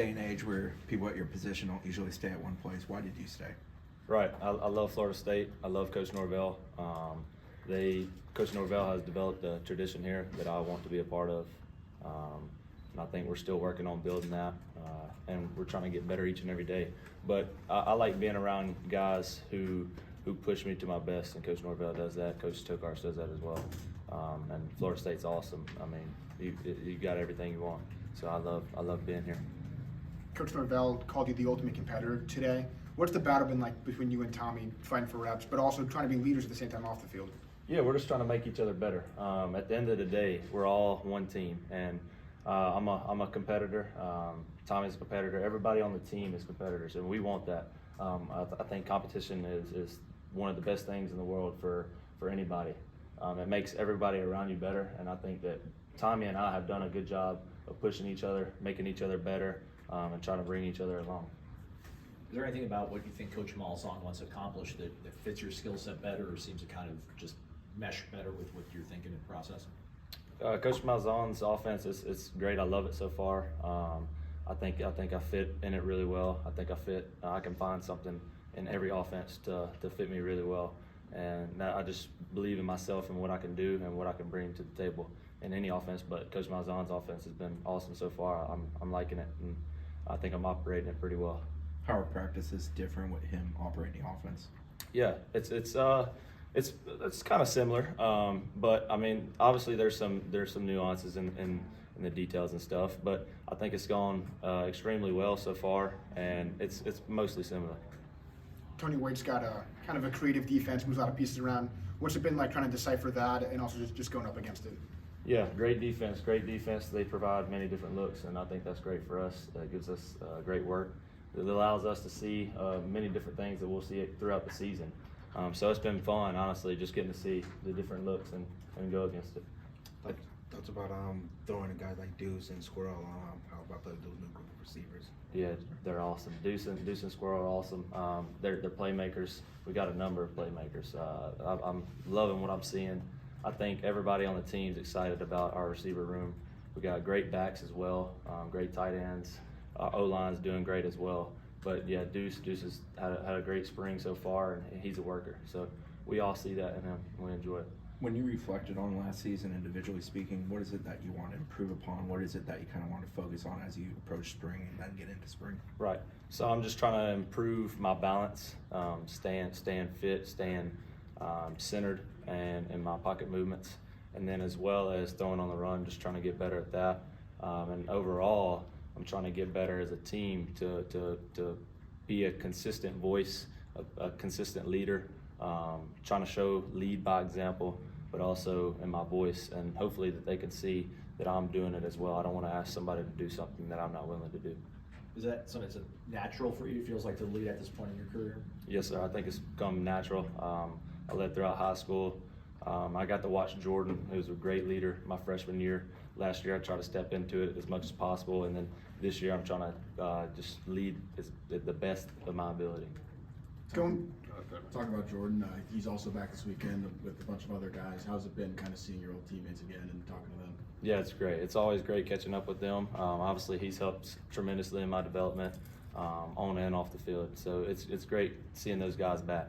Day and age where people at your position don't usually stay at one place. Why did you stay? Right. I love Florida State. I love Coach Norvell. Coach Norvell has developed a tradition here that I want to be a part of. And I think we're still working on building that, and we're trying to get better each and every day. But I like being around guys who push me to my best, and Coach Norvell does that. Coach Tokars does that as well. And Florida State's awesome. I mean, you got everything you want. So I love being here. Coach Norvell called you the ultimate competitor today. What's the battle been like between you and Tommy, fighting for reps, but also trying to be leaders at the same time off the field? Yeah, we're just trying to make each other better. At the end of the day, we're all one team, and I'm a competitor. Tommy's a competitor. Everybody on the team is competitors, and we want that. I think competition is one of the best things in the world for anybody. It makes everybody around you better, and I think that Tommy and I have done a good job of pushing each other, making each other better, and trying to bring each other along. Is there anything about what you think Coach Malzahn wants to accomplish that fits your skill set better, or seems to kind of just mesh better with what you're thinking and processing? Coach Malzahn's offense is great. I love it so far. I think I fit in it really well. I can find something in every offense to fit me really well. And I just believe in myself and what I can do and what I can bring to the table in any offense. But Coach Malzahn's offense has been awesome so far. I'm liking it, and I think I'm operating it pretty well. How are practices different with him operating offense? Yeah, it's kind of similar, but I mean, obviously there's some nuances in the details and stuff. But I think it's gone extremely well so far, and it's mostly similar. Tony White's got a kind of a creative defense, moves a lot of pieces around. What's it been like trying to decipher that and also just going up against it? Yeah, great defense. They provide many different looks, and I think that's great for us. It gives us great work. It allows us to see many different things that we'll see throughout the season. So it's been fun, honestly, just getting to see the different looks and go against it. That's about throwing a guy like Deuce and Squirrel. How about those new group of receivers? Yeah, they're awesome. Deuce and Squirrel are awesome. They're playmakers. We got a number of playmakers. I'm loving what I'm seeing. I think everybody on the team's excited about our receiver room. We got great backs as well, great tight ends. Our O-line's doing great as well. But yeah, Deuce has had a great spring so far, and he's a worker. So we all see that in him, and we enjoy it. When you reflected on last season, individually speaking, what is it that you want to improve upon? What is it that you kind of want to focus on as you approach spring and then get into spring? Right. So I'm just trying to improve my balance, staying fit, staying centered, and in my pocket movements, and then as well as throwing on the run, just trying to get better at that. And overall, I'm trying to get better as a team to be a consistent voice, a consistent leader, trying to lead by example, but also in my voice, and hopefully that they can see that I'm doing it as well. I don't want to ask somebody to do something that I'm not willing to do. Is that something that's natural for you? It feels like to lead at this point in your career? Yes, sir. I think it's become natural. I led throughout high school. I got to watch Jordan, who was a great leader my freshman year. Last year I tried to step into it as much as possible, and then this year I'm trying to just lead the best of my ability. Talking about Jordan, he's also back this weekend with a bunch of other guys. How's it been kind of seeing your old teammates again and talking to them? Yeah, it's great. It's always great catching up with them. Obviously, he's helped tremendously in my development on and off the field. So it's great seeing those guys back.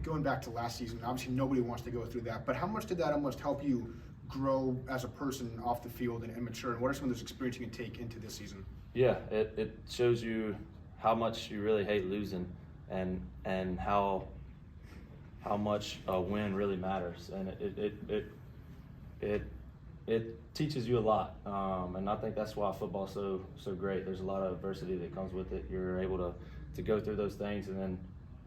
Going back to last season, obviously nobody wants to go through that, but how much did that almost help you grow as a person off the field and mature? And what are some of those experiences you can take into this season? Yeah, it shows you how much you really hate losing, and how much a win really matters, and it teaches you a lot, and I think that's why football's so great. There's a lot of adversity that comes with it. You're able to go through those things and then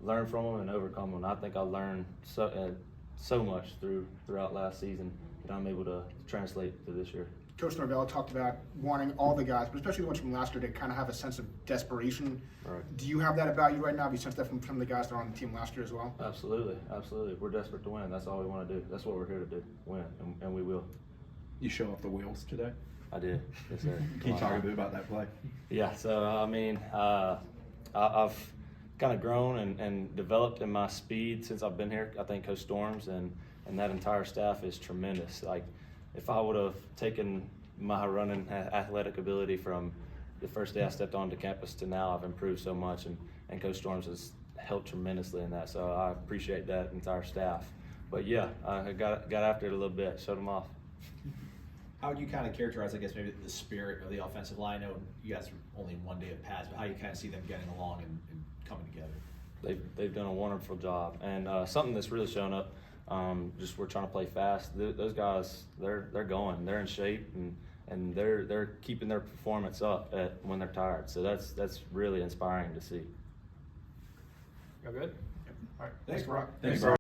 learn from them and overcome them. I think I learned so much throughout last season that I'm able to translate to this year. Coach Norvell talked about wanting all the guys, but especially the ones from last year, to kind of have a sense of desperation. Right. Do you have that about you right now? Have you sensed that from some of the guys that are on the team last year as well? Absolutely. We're desperate to win. That's all we want to do. That's what we're here to do, win, and we will. You show off the wheels today? I did. Yes, sir. Can you talk a bit about that play? Yeah, so I mean, I've kind of grown and developed in my speed since I've been here. I think Coach Storms and that entire staff is tremendous. Like, if I would have taken my running athletic ability from the first day I stepped onto campus to now, I've improved so much, and Coach Storms has helped tremendously in that. So I appreciate that entire staff. But yeah, I got after it a little bit, showed them off. How would you kind of characterize, I guess, maybe the spirit of the offensive line? I know you guys are only 1 day of pads, but how you kind of see them getting along and coming together? They've done a wonderful job, and something that's really shown up. Just we're trying to play fast. Those guys, they're going, they're in shape, and they're keeping their performance up when they're tired. So that's really inspiring to see. Y'all good? All right. Thanks, Brock. Thanks, Brock.